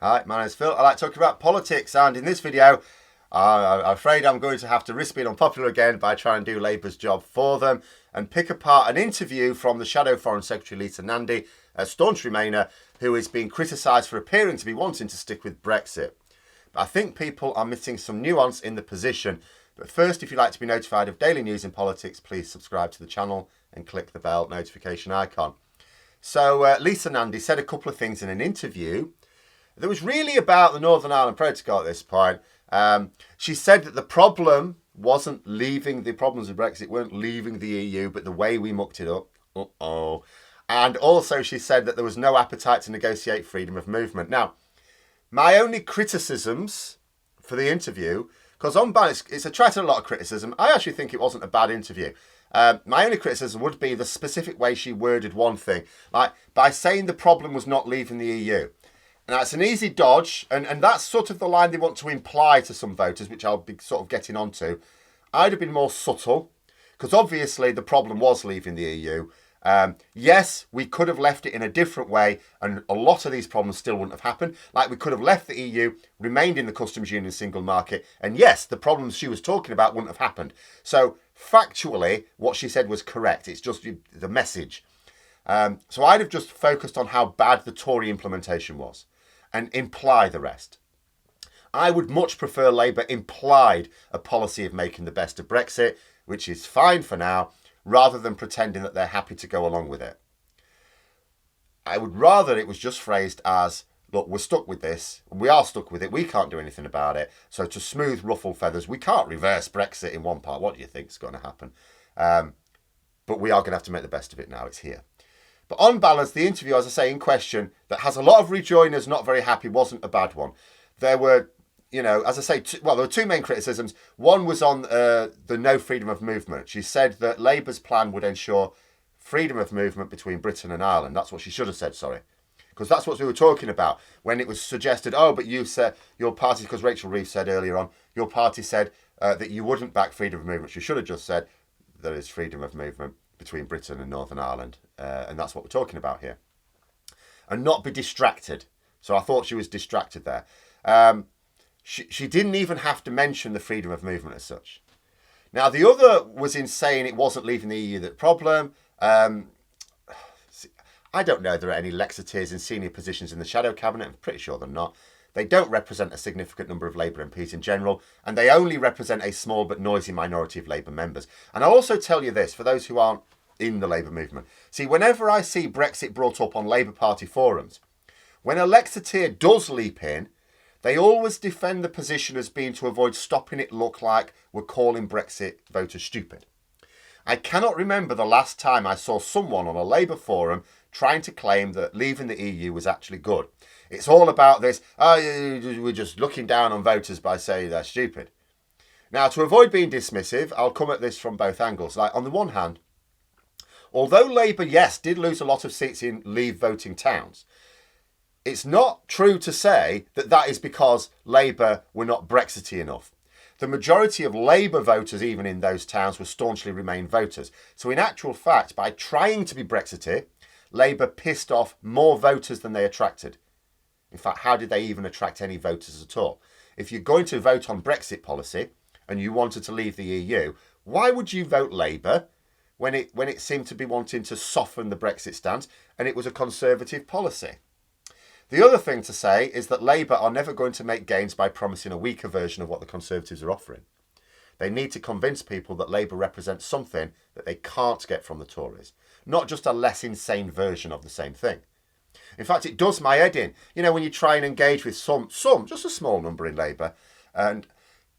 Hi, my name's Phil. I like talking about politics, and in this video, I'm afraid I'm going to have to risk being unpopular again by trying to do Labour's job for them and pick apart an interview from the Shadow Foreign Secretary Nandy, a staunch Remainer, who is being criticised for appearing to be wanting to stick with Brexit. But I think people are missing some nuance in the position. But first, if you'd like to be notified of daily news in politics, please subscribe to the channel and click the bell notification icon. So Nandy said a couple of things in an interview that was really about the Northern Ireland Protocol at this point. She said that the problem wasn't leaving, the problems with Brexit weren't leaving the EU, but the way we mucked it up. And also she said that there was no appetite to negotiate freedom of movement. Now, my only criticisms for the interview, because on balance, it's attracted a lot of criticism. I actually think it wasn't a bad interview. My only criticism would be the specific way she worded one thing, like by saying the problem was not leaving the EU. Now, it's an easy dodge, and that's sort of the line they want to imply to some voters, which I'll be sort of getting onto. I'd have been more subtle, because obviously the problem was leaving the EU. Yes, we could have left it in a different way, and a lot of these problems still wouldn't have happened. Like, we could have left the EU, remained in the customs union single market, and yes, the problems she was talking about wouldn't have happened. So, factually, what she said was correct. It's just the message. So I'd have just focused on how bad the Tory implementation was and imply the rest. I would much prefer Labour implied a policy of making the best of Brexit, which is fine for now, rather than pretending that they're happy to go along with it. I would rather it was just phrased as, look, we're stuck with this, we are stuck with it, we can't do anything about it, so to smooth ruffled feathers, we can't reverse Brexit in one part. What do you think is going to happen? But we are going to have to make the best of it now, it's here. But on balance, the interview, as I say, in question, that has a lot of rejoiners not very happy, wasn't a bad one. There were, as I say, there were two main criticisms. One was on the no freedom of movement. She said that Labour's plan would ensure freedom of movement between Britain and Ireland. That's what she should have said, sorry. Because that's what we were talking about when it was suggested, but you said, your party, because Rachel Reeves said earlier on, your party said that you wouldn't back freedom of movement. She should have just said there is freedom of movement between Britain and Northern Ireland. And that's what we're talking about here. And not be distracted. So I thought she was distracted there. She didn't even have to mention the freedom of movement as such. Now, the other was in saying it wasn't leaving the EU the problem. I don't know if there are any Brexiteers in senior positions in the shadow cabinet. I'm pretty sure they're not. They don't represent a significant number of Labour MPs in general, and they only represent a small but noisy minority of Labour members. And I'll also tell you this, for those who aren't in the Labour movement. See, whenever I see Brexit brought up on Labour Party forums, when a Brexiteer does leap in, they always defend the position as being to avoid stopping it look like we're calling Brexit voters stupid. I cannot remember the last time I saw someone on a Labour forum trying to claim that leaving the EU was actually good. It's all about this, we're just looking down on voters by saying they're stupid. Now, to avoid being dismissive, I'll come at this from both angles. Like, on the one hand, although Labour, yes, did lose a lot of seats in leave voting towns, it's not true to say that that is because Labour were not Brexity enough. The majority of Labour voters, even in those towns, were staunchly Remain voters. So in actual fact, by trying to be Brexiteer, Labour pissed off more voters than they attracted. In fact, how did they even attract any voters at all? If you're going to vote on Brexit policy and you wanted to leave the EU, why would you vote Labour when it seemed to be wanting to soften the Brexit stance and it was a Conservative policy? The other thing to say is that Labour are never going to make gains by promising a weaker version of what the Conservatives are offering. They need to convince people that Labour represents something that they can't get from the Tories, not just a less insane version of the same thing. In fact, it does my head in. When you try and engage with some, just a small number in Labour, and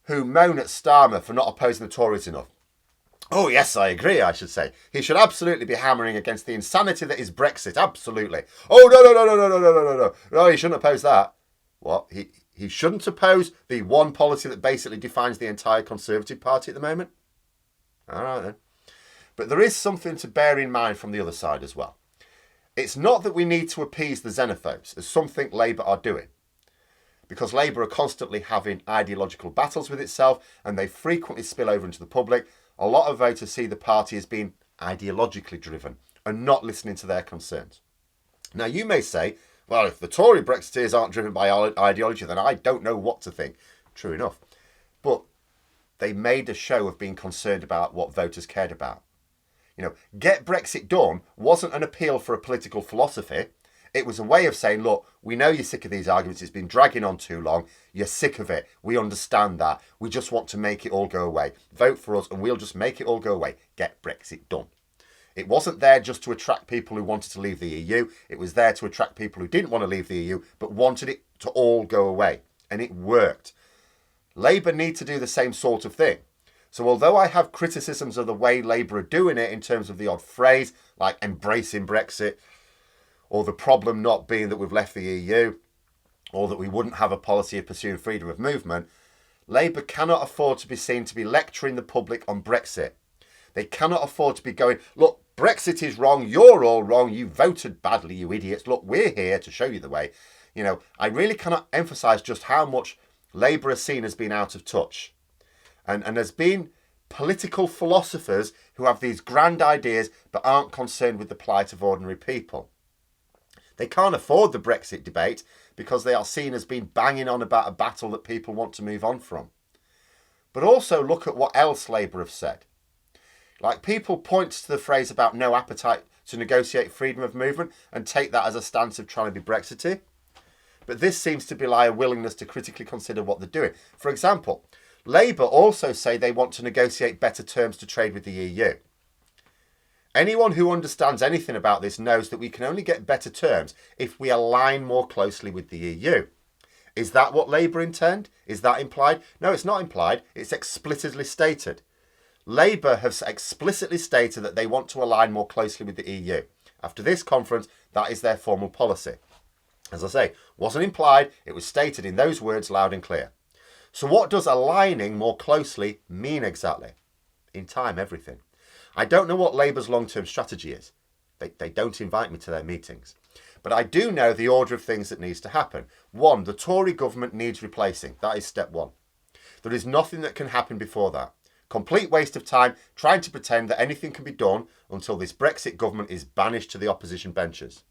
who moan at Starmer for not opposing the Tories enough. Oh, yes, I agree, I should say. He should absolutely be hammering against the insanity that is Brexit, absolutely. Oh, no. No, he shouldn't oppose that. What? He shouldn't oppose the one policy that basically defines the entire Conservative Party at the moment? All right, then. But there is something to bear in mind from the other side as well. It's not that we need to appease the xenophobes, as some think Labour are doing. Because Labour are constantly having ideological battles with itself, and they frequently spill over into the public. A lot of voters see the party as being ideologically driven and not listening to their concerns. Now, you may say, Well, if the Tory Brexiteers aren't driven by ideology, then I don't know what to think. True enough. But they made a show of being concerned about what voters cared about. Get Brexit done wasn't an appeal for a political philosophy. It was a way of saying, look, we know you're sick of these arguments. It's been dragging on too long. You're sick of it. We understand that. We just want to make it all go away. Vote for us and we'll just make it all go away. Get Brexit done. It wasn't there just to attract people who wanted to leave the EU. It was there to attract people who didn't want to leave the EU, but wanted it to all go away. And it worked. Labour need to do the same sort of thing. So although I have criticisms of the way Labour are doing it in terms of the odd phrase, like embracing Brexit, or the problem not being that we've left the EU, or that we wouldn't have a policy of pursuing freedom of movement, Labour cannot afford to be seen to be lecturing the public on Brexit. They cannot afford to be going, look, Brexit is wrong, you're all wrong, you voted badly, you idiots, look, we're here to show you the way. I really cannot emphasise just how much Labour is seen as being out of touch. And has been political philosophers who have these grand ideas but aren't concerned with the plight of ordinary people. They can't afford the Brexit debate because they are seen as being banging on about a battle that people want to move on from. But also look at what else Labour have said. Like, people point to the phrase about no appetite to negotiate freedom of movement and take that as a stance of trying to be Brexiteer. But this seems to belie a willingness to critically consider what they're doing. For example, Labour also say they want to negotiate better terms to trade with the EU. Anyone who understands anything about this knows that we can only get better terms if we align more closely with the EU. Is that what Labour intend? Is that implied? No, it's not implied. It's explicitly stated. Labour have explicitly stated that they want to align more closely with the EU. After this conference, that is their formal policy. As I say, wasn't implied, it was stated in those words loud and clear. So what does aligning more closely mean exactly? In time, everything. I don't know what Labour's long-term strategy is. They don't invite me to their meetings. But I do know the order of things that needs to happen. 1, the Tory government needs replacing. That is step 1. There is nothing that can happen before that. Complete waste of time trying to pretend that anything can be done until this Brexit government is banished to the opposition benches.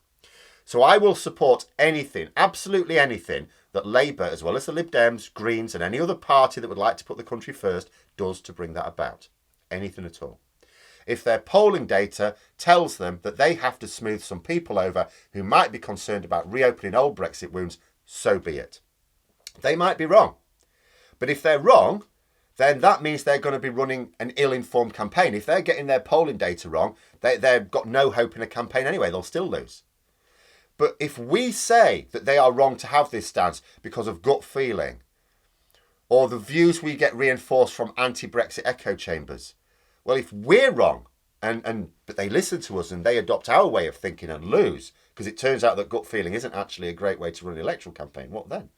So I will support anything, absolutely anything, that Labour, as well as the Lib Dems, Greens and any other party that would like to put the country first, does to bring that about. Anything at all. If their polling data tells them that they have to smooth some people over who might be concerned about reopening old Brexit wounds, so be it. They might be wrong. But if they're wrong, then that means they're going to be running an ill-informed campaign. If they're getting their polling data wrong, they've got no hope in a campaign anyway. They'll still lose. But if we say that they are wrong to have this stance because of gut feeling, or the views we get reinforced from anti-Brexit echo chambers, well, if we're wrong, but they listen to us and they adopt our way of thinking and lose, because it turns out that gut feeling isn't actually a great way to run an electoral campaign, what then?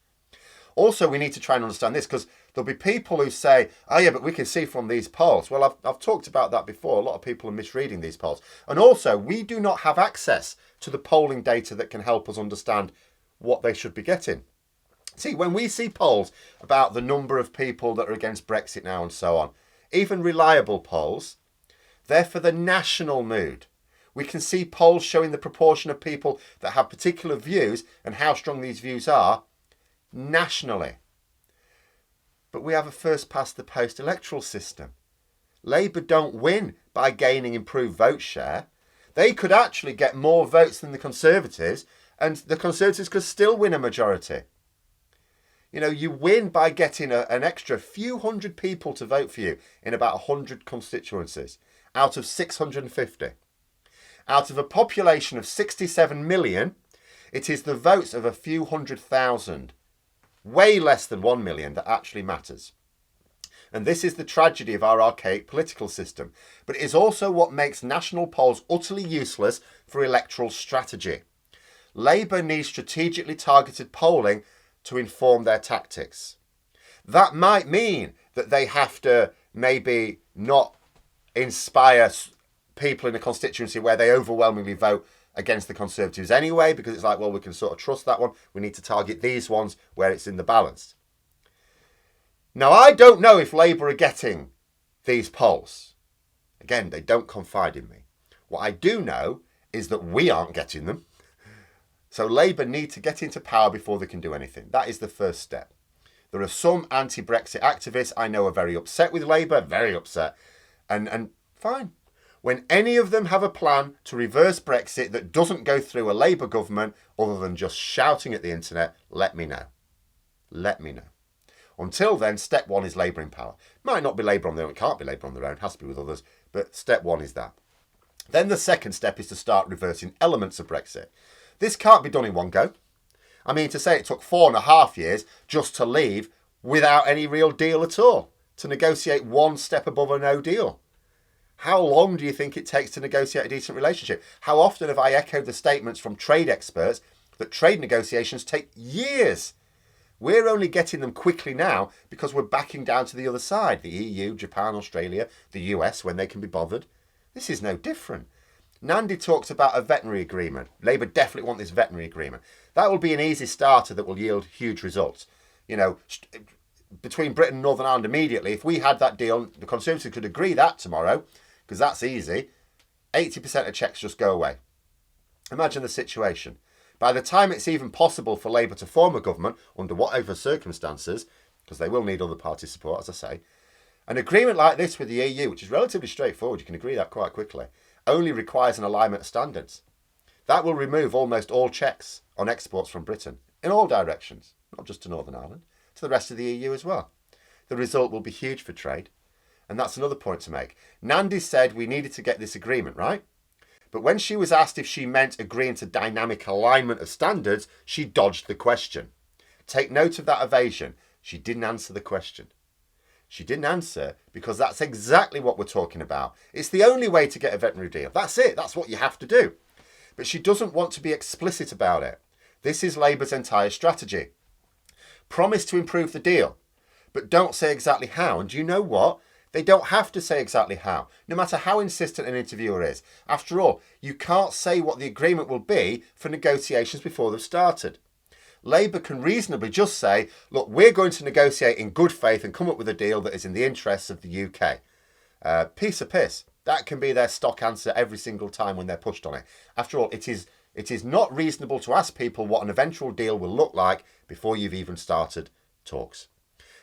Also, we need to try and understand this, because there'll be people who say, oh yeah, but we can see from these polls. Well, I've talked about that before. A lot of people are misreading these polls. And also, we do not have access to the polling data that can help us understand what they should be getting. See, when we see polls about the number of people that are against Brexit now and so on, even reliable polls, they're for the national mood. We can see polls showing the proportion of people that have particular views and how strong these views are nationally. But we have a first past the post electoral system. Labour don't win by gaining improved vote share. They could actually get more votes than the Conservatives, and the Conservatives could still win a majority. You win by getting an extra few hundred people to vote for you in about 100 constituencies out of 650. Out of a population of 67 million, it is the votes of a few 100,000, way less than 1 million, that actually matters. And this is the tragedy of our archaic political system. But it is also what makes national polls utterly useless for electoral strategy. Labour needs strategically targeted polling to inform their tactics. That might mean that they have to maybe not inspire people in a constituency where they overwhelmingly vote against the Conservatives anyway, because it's like, well, we can sort of trust that one. We need to target these ones where it's in the balance. Now, I don't know if Labour are getting these polls. Again, they don't confide in me. What I do know is that we aren't getting them. So Labour need to get into power before they can do anything. That is the first step. There are some anti-Brexit activists I know are very upset with Labour, very upset. And fine. When any of them have a plan to reverse Brexit that doesn't go through a Labour government other than just shouting at the internet, let me know. Let me know. Until then, step one is Labour in power. Might not be Labour on their own, it can't be Labour on their own, it has to be with others, but step one is that. Then the second step is to start reversing elements of Brexit. This can't be done in one go. I mean, to say it took 4.5 years just to leave without any real deal at all, to negotiate one step above a no deal. How long do you think it takes to negotiate a decent relationship? How often have I echoed the statements from trade experts that trade negotiations take years? We're only getting them quickly now because we're backing down to the other side, the EU, Japan, Australia, the US, when they can be bothered. This is no different. Nandy talks about a veterinary agreement. Labour definitely want this veterinary agreement. That will be an easy starter that will yield huge results. You know, between Britain and Northern Ireland immediately, if we had that deal, the Conservatives could agree that tomorrow, because that's easy, 80% of checks just go away. Imagine the situation. By the time it's even possible for Labour to form a government, under whatever circumstances, because they will need other party support, as I say, an agreement like this with the EU, which is relatively straightforward, you can agree that quite quickly, only requires an alignment of standards. That will remove almost all checks on exports from Britain, in all directions, not just to Northern Ireland, to the rest of the EU as well. The result will be huge for trade. And that's another point to make. Nandy said we needed to get this agreement, right? But when she was asked if she meant agreeing to dynamic alignment of standards, she dodged the question. Take note of that evasion. She didn't answer the question. She didn't answer because that's exactly what we're talking about. It's the only way to get a veterinary deal. That's it. That's what you have to do. But she doesn't want to be explicit about it. This is Labour's entire strategy. Promise to improve the deal, but don't say exactly how. And do you know what? They don't have to say exactly how, no matter how insistent an interviewer is. After all, you can't say what the agreement will be for negotiations before they've started. Labour can reasonably just say, look, we're going to negotiate in good faith and come up with a deal that is in the interests of the UK. Piece of piss. That can be their stock answer every single time when they're pushed on it. After all, it is not reasonable to ask people what an eventual deal will look like before you've even started talks.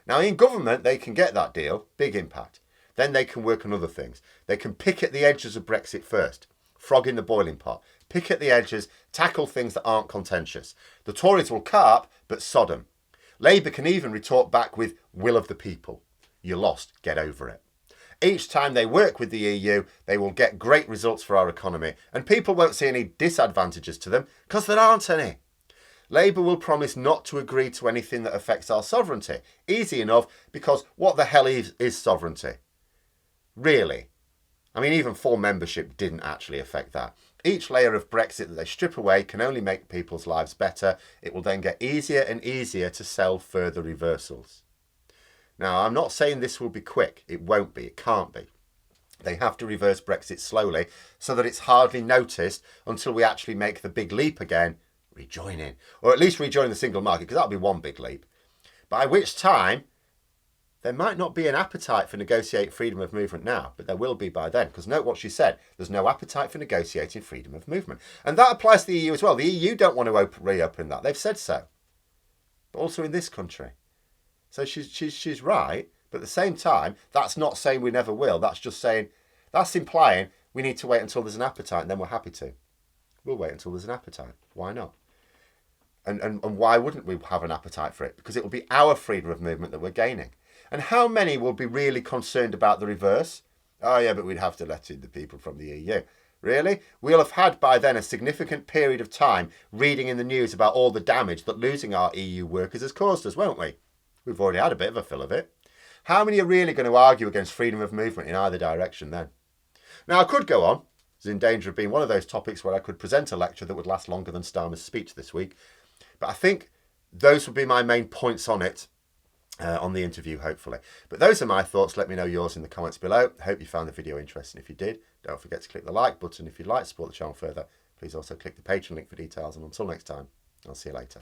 Now, in government, they can get that deal, big impact. Then they can work on other things. They can pick at the edges of Brexit first, frog in the boiling pot, pick at the edges, tackle things that aren't contentious. The Tories will carp, but Sodom. Labour can even retort back with will of the people. You lost, get over it. Each time they work with the EU, they will get great results for our economy, and people won't see any disadvantages to them because there aren't any. Labour will promise not to agree to anything that affects our sovereignty. Easy enough, because what the hell is sovereignty? Really? I mean, even full membership didn't actually affect that. Each layer of Brexit that they strip away can only make people's lives better. It will then get easier and easier to sell further reversals. Now, I'm not saying this will be quick. It won't be. It can't be. They have to reverse Brexit slowly so that it's hardly noticed until we actually make the big leap again, rejoining, or at least rejoin the single market, because that'll be one big leap. By which time, there might not be an appetite for negotiating freedom of movement now, but there will be by then. Because note what she said, there's no appetite for negotiating freedom of movement. And that applies to the EU as well. The EU don't want to reopen that. They've said so. But also in this country. So she's right, but at the same time, that's not saying we never will. That's just saying, that's implying we need to wait until there's an appetite and then we're happy to. We'll wait until there's an appetite. Why not? And why wouldn't we have an appetite for it? Because it will be our freedom of movement that we're gaining. And how many will be really concerned about the reverse? Oh yeah, but we'd have to let in the people from the EU. Really? We'll have had by then a significant period of time reading in the news about all the damage that losing our EU workers has caused us, won't we? We've already had a bit of a fill of it. How many are really going to argue against freedom of movement in either direction then? Now, I could go on. It's in danger of being one of those topics where I could present a lecture that would last longer than Starmer's speech this week. But I think those would be my main points on it, on the interview, hopefully. But those are my thoughts. Let me know yours in the comments below. I hope you found the video interesting. If you did, don't forget to click the like button. If you'd like to support the channel further, please also click the Patreon link for details. And until next time, I'll see you later.